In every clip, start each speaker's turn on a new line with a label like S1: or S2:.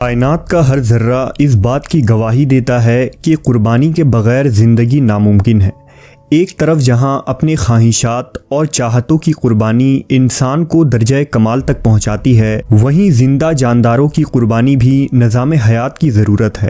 S1: کائنات کا ہر ذرہ اس بات کی گواہی دیتا ہے کہ قربانی کے بغیر زندگی ناممکن ہے۔ ایک طرف جہاں اپنے خواہشات اور چاہتوں کی قربانی انسان کو درجہ کمال تک پہنچاتی ہے، وہیں زندہ جانداروں کی قربانی بھی نظام حیات کی ضرورت ہے۔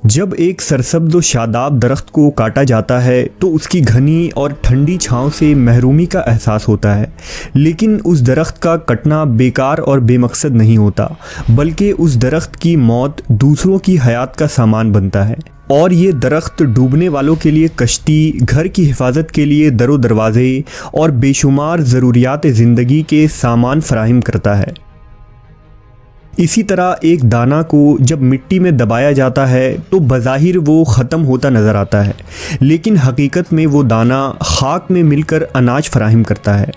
S1: جب ایک سرسبز و شاداب درخت کو کاٹا جاتا ہے تو اس کی گھنی اور ٹھنڈی چھاؤں سے محرومی کا احساس ہوتا ہے، لیکن اس درخت کا کٹنا بیکار اور بے مقصد نہیں ہوتا، بلکہ اس درخت کی موت دوسروں کی حیات کا سامان بنتا ہے، اور یہ درخت ڈوبنے والوں کے لیے کشتی، گھر کی حفاظت کے لیے در و دروازے اور بے شمار ضروریات زندگی کے سامان فراہم کرتا ہے۔ اسی طرح ایک دانہ کو جب مٹی میں دبایا جاتا ہے تو بظاہر وہ ختم ہوتا نظر آتا ہے، لیکن حقیقت میں وہ دانہ خاک میں مل کر اناج فراہم کرتا ہے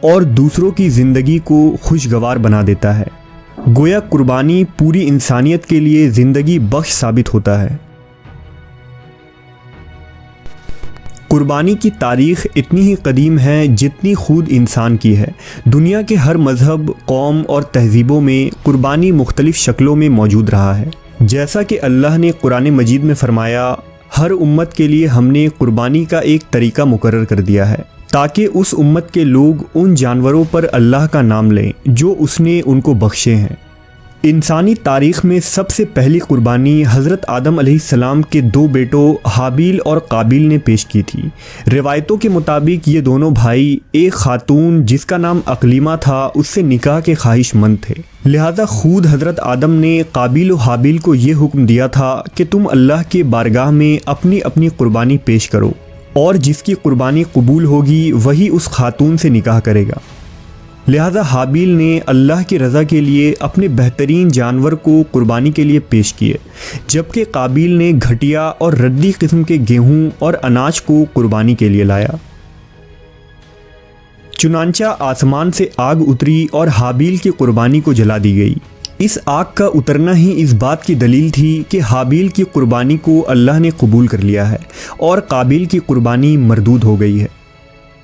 S1: اور دوسروں کی زندگی کو خوشگوار بنا دیتا ہے۔ گویا قربانی پوری انسانیت کے لیے زندگی بخش ثابت ہوتا ہے۔ قربانی کی تاریخ اتنی ہی قدیم ہے جتنی خود انسان کی ہے۔ دنیا کے ہر مذہب، قوم اور تہذیبوں میں قربانی مختلف شکلوں میں موجود رہا ہے۔ جیسا کہ اللہ نے قرآن مجید میں فرمایا، ہر امت کے لیے ہم نے قربانی کا ایک طریقہ مقرر کر دیا ہے تاکہ اس امت کے لوگ ان جانوروں پر اللہ کا نام لیں جو اس نے ان کو بخشے ہیں۔ انسانی تاریخ میں سب سے پہلی قربانی حضرت آدم علیہ السلام کے دو بیٹوں حابیل اور قابیل نے پیش کی تھی۔ روایتوں کے مطابق یہ دونوں بھائی ایک خاتون جس کا نام اقلیمہ تھا اس سے نکاح کے خواہش مند تھے، لہذا خود حضرت آدم نے قابیل و حابیل کو یہ حکم دیا تھا کہ تم اللہ کے بارگاہ میں اپنی اپنی قربانی پیش کرو، اور جس کی قربانی قبول ہوگی وہی اس خاتون سے نکاح کرے گا۔ لہذا حابیل نے اللہ کی رضا کے لیے اپنے بہترین جانور کو قربانی کے لیے پیش کیے، جبکہ قابیل نے گھٹیا اور ردی قسم کے گیہوں اور اناج کو قربانی کے لیے لایا۔ چنانچہ آسمان سے آگ اتری اور حابیل کی قربانی کو جلا دی گئی۔ اس آگ کا اترنا ہی اس بات کی دلیل تھی کہ حابیل کی قربانی کو اللہ نے قبول کر لیا ہے اور قابیل کی قربانی مردود ہو گئی ہے۔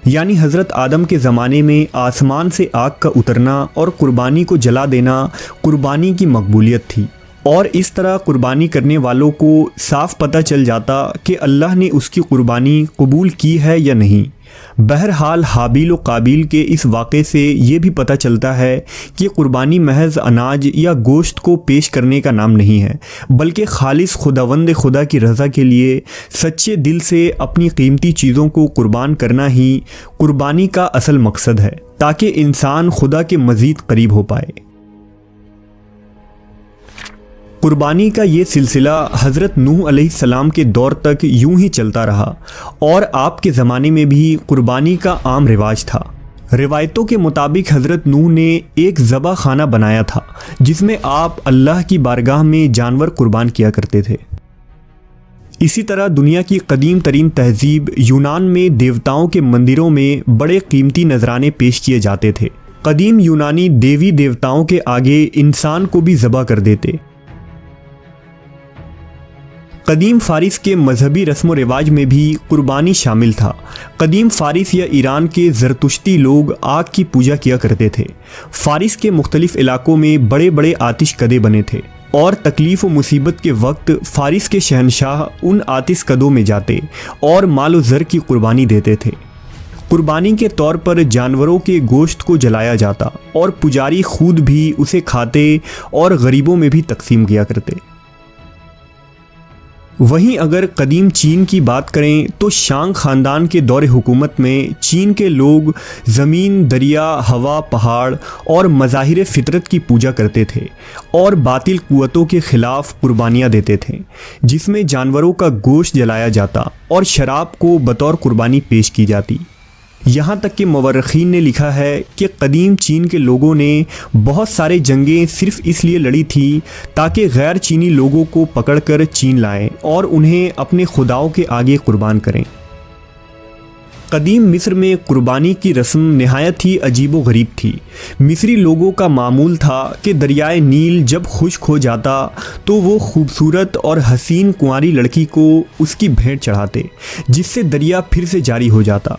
S1: یعنی حضرت آدم کے زمانے میں آسمان سے آگ کا اترنا اور قربانی کو جلا دینا قربانی کی مقبولیت تھی، اور اس طرح قربانی کرنے والوں کو صاف پتہ چل جاتا کہ اللہ نے اس کی قربانی قبول کی ہے یا نہیں۔ بہرحال حابیل و قابیل کے اس واقعے سے یہ بھی پتہ چلتا ہے کہ قربانی محض اناج یا گوشت کو پیش کرنے کا نام نہیں ہے، بلکہ خالص خداوند خدا کی رضا کے لیے سچے دل سے اپنی قیمتی چیزوں کو قربان کرنا ہی قربانی کا اصل مقصد ہے، تاکہ انسان خدا کے مزید قریب ہو پائے۔ قربانی کا یہ سلسلہ حضرت نوح علیہ السلام کے دور تک یوں ہی چلتا رہا، اور آپ کے زمانے میں بھی قربانی کا عام رواج تھا۔ روایتوں کے مطابق حضرت نوح نے ایک ذبح خانہ بنایا تھا جس میں آپ اللہ کی بارگاہ میں جانور قربان کیا کرتے تھے۔ اسی طرح دنیا کی قدیم ترین تہذیب یونان میں دیوتاؤں کے مندروں میں بڑے قیمتی نذرانے پیش کیے جاتے تھے۔ قدیم یونانی دیوی دیوتاؤں کے آگے انسان کو بھی ذبح کر دیتے۔ قدیم فارس کے مذہبی رسم و رواج میں بھی قربانی شامل تھا۔ قدیم فارس یا ایران کے زرتشتی لوگ آگ کی پوجا کیا کرتے تھے۔ فارس کے مختلف علاقوں میں بڑے بڑے آتش کدے بنے تھے، اور تکلیف و مصیبت کے وقت فارس کے شہنشاہ ان آتش کدوں میں جاتے اور مال و زر کی قربانی دیتے تھے۔ قربانی کے طور پر جانوروں کے گوشت کو جلایا جاتا، اور پجاری خود بھی اسے کھاتے اور غریبوں میں بھی تقسیم کیا کرتے۔ وہیں اگر قدیم چین کی بات کریں تو شانگ خاندان کے دور حکومت میں چین کے لوگ زمین، دریا، ہوا، پہاڑ اور مظاہر فطرت کی پوجا کرتے تھے، اور باطل قوتوں کے خلاف قربانیاں دیتے تھے، جس میں جانوروں کا گوشت جلایا جاتا اور شراب کو بطور قربانی پیش کی جاتی۔ یہاں تک کہ مورخین نے لکھا ہے کہ قدیم چین کے لوگوں نے بہت سارے جنگیں صرف اس لیے لڑی تھی تاکہ غیر چینی لوگوں کو پکڑ کر چین لائیں اور انہیں اپنے خداؤں کے آگے قربان کریں۔ قدیم مصر میں قربانی کی رسم نہایت ہی عجیب و غریب تھی۔ مصری لوگوں کا معمول تھا کہ دریائے نیل جب خشک ہو جاتا تو وہ خوبصورت اور حسین کنواری لڑکی کو اس کی بھیٹ چڑھاتے، جس سے دریا پھر سے جاری ہو جاتا۔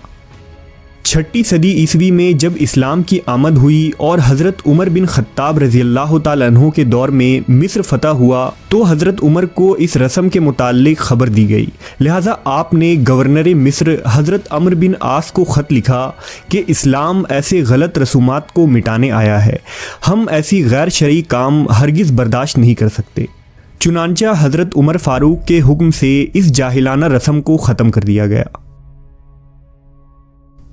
S1: چھٹی صدی عیسوی میں جب اسلام کی آمد ہوئی اور حضرت عمر بن خطاب رضی اللہ تعالیٰ عنہ کے دور میں مصر فتح ہوا تو حضرت عمر کو اس رسم کے متعلق خبر دی گئی، لہٰذا آپ نے گورنر مصر حضرت عمرو بن عاص کو خط لکھا کہ اسلام ایسے غلط رسومات کو مٹانے آیا ہے، ہم ایسی غیر شرعی کام ہرگز برداشت نہیں کر سکتے۔ چنانچہ حضرت عمر فاروق کے حکم سے اس جاہلانہ رسم کو ختم کر دیا گیا۔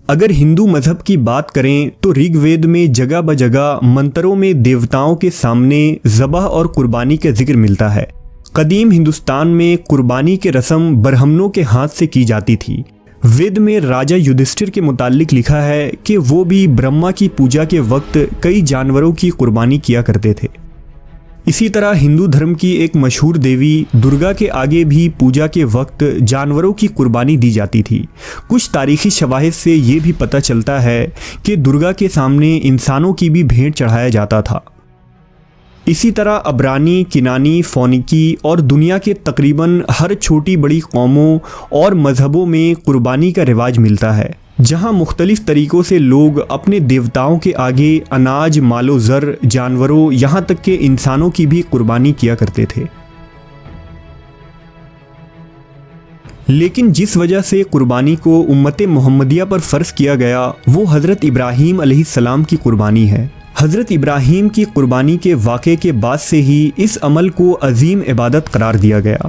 S1: اگر ہندو مذہب کی بات کریں تو رگ وید میں جگہ بجگہ منتروں میں دیوتاؤں کے سامنے ذبح اور قربانی کا ذکر ملتا ہے۔ قدیم ہندوستان میں قربانی کے رسم برہمنوں کے ہاتھ سے کی جاتی تھی۔ وید میں راجا یدھشٹھر کے متعلق لکھا ہے کہ وہ بھی برہما کی پوجا کے وقت کئی جانوروں کی قربانی کیا کرتے تھے۔ اسی طرح ہندو دھرم کی ایک مشہور دیوی درگا کے آگے بھی پوجا کے وقت جانوروں کی قربانی دی جاتی تھی۔ کچھ تاریخی شواہد سے یہ بھی پتہ چلتا ہے کہ درگا کے سامنے انسانوں کی بھی بھیٹ چڑھایا جاتا تھا۔ اسی طرح عبرانی، کنانی، فونیکی اور دنیا کے تقریباً ہر چھوٹی بڑی قوموں اور مذہبوں میں قربانی کا رواج ملتا ہے، جہاں مختلف طریقوں سے لوگ اپنے دیوتاؤں کے آگے اناج، مال و زر، جانوروں، یہاں تک کہ انسانوں کی بھی قربانی کیا کرتے تھے۔ لیکن جس وجہ سے قربانی کو امت محمدیہ پر فرض کیا گیا وہ حضرت ابراہیم علیہ السلام کی قربانی ہے۔ حضرت ابراہیم کی قربانی کے واقعے کے بعد سے ہی اس عمل کو عظیم عبادت قرار دیا گیا۔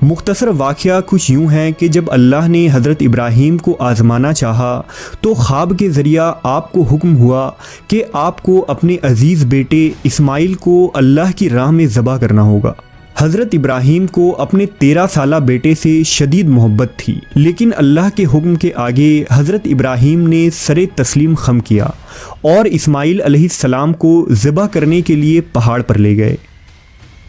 S1: مختصر واقعہ کچھ یوں ہے کہ جب اللہ نے حضرت ابراہیم کو آزمانا چاہا تو خواب کے ذریعہ آپ کو حکم ہوا کہ آپ کو اپنے عزیز بیٹے اسماعیل کو اللہ کی راہ میں ذبح کرنا ہوگا۔ حضرت ابراہیم کو اپنے 13 سالہ بیٹے سے شدید محبت تھی، لیکن اللہ کے حکم کے آگے حضرت ابراہیم نے سر تسلیم خم کیا اور اسماعیل علیہ السلام کو ذبح کرنے کے لیے پہاڑ پر لے گئے۔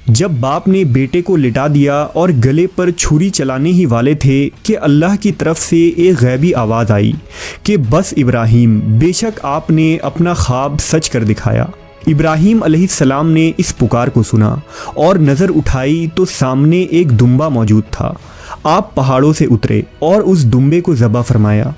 S1: جب باپ نے بیٹے کو لٹا دیا اور گلے پر چھری چلانے ہی والے تھے کہ اللہ کی طرف سے ایک غیبی آواز آئی کہ بس ابراہیم، بے شک آپ نے اپنا خواب سچ کر دکھایا۔ ابراہیم علیہ السلام نے اس پکار کو سنا اور نظر اٹھائی تو سامنے ایک دمبا موجود تھا۔ آپ پہاڑوں سے اترے اور اس دمبے کو ذبح فرمایا۔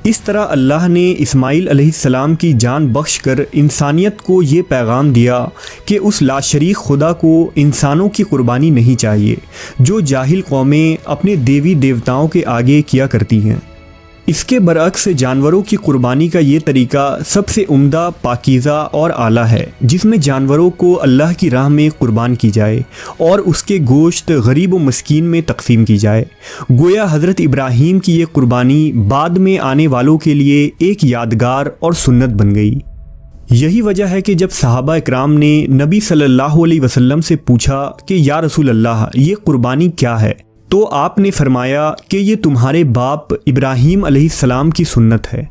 S1: اس طرح اللہ نے اسماعیل علیہ السلام کی جان بخش کر انسانیت کو یہ پیغام دیا کہ اس لاشریک خدا کو انسانوں کی قربانی نہیں چاہیے جو جاہل قومیں اپنے دیوی دیوتاؤں کے آگے کیا کرتی ہیں۔ اس کے برعکس جانوروں کی قربانی کا یہ طریقہ سب سے عمدہ، پاکیزہ اور اعلیٰ ہے، جس میں جانوروں کو اللہ کی راہ میں قربان کی جائے اور اس کے گوشت غریب و مسکین میں تقسیم کی جائے۔ گویا حضرت ابراہیم کی یہ قربانی بعد میں آنے والوں کے لیے ایک یادگار اور سنت بن گئی۔ یہی وجہ ہے کہ جب صحابہ اکرام نے نبی صلی اللہ علیہ وسلم سے پوچھا کہ یا رسول اللہ، یہ قربانی کیا ہے، تو آپ نے فرمایا کہ یہ تمہارے باپ ابراہیم علیہ السلام کی سنت ہے۔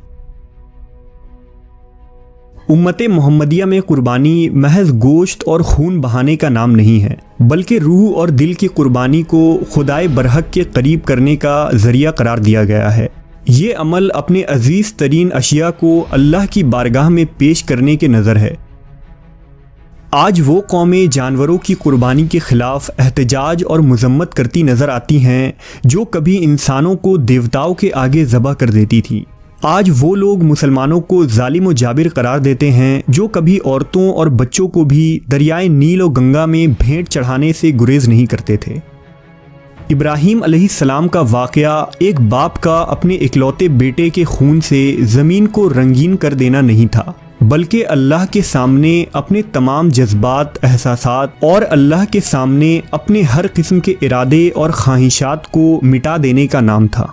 S1: امت محمدیہ میں قربانی محض گوشت اور خون بہانے کا نام نہیں ہے، بلکہ روح اور دل کی قربانی کو خدائے برحق کے قریب کرنے کا ذریعہ قرار دیا گیا ہے۔ یہ عمل اپنے عزیز ترین اشیاء کو اللہ کی بارگاہ میں پیش کرنے کے نظر ہے۔ آج وہ قومیں جانوروں کی قربانی کے خلاف احتجاج اور مذمت کرتی نظر آتی ہیں جو کبھی انسانوں کو دیوتاؤں کے آگے ذبح کر دیتی تھی۔ آج وہ لوگ مسلمانوں کو ظالم و جابر قرار دیتے ہیں جو کبھی عورتوں اور بچوں کو بھی دریائے نیل و گنگا میں بھیٹ چڑھانے سے گریز نہیں کرتے تھے۔ ابراہیم علیہ السلام کا واقعہ ایک باپ کا اپنے اکلوتے بیٹے کے خون سے زمین کو رنگین کر دینا نہیں تھا، بلکہ اللہ کے سامنے اپنے تمام جذبات، احساسات اور اللہ کے سامنے اپنے ہر قسم کے ارادے اور خواہشات کو مٹا دینے کا نام تھا۔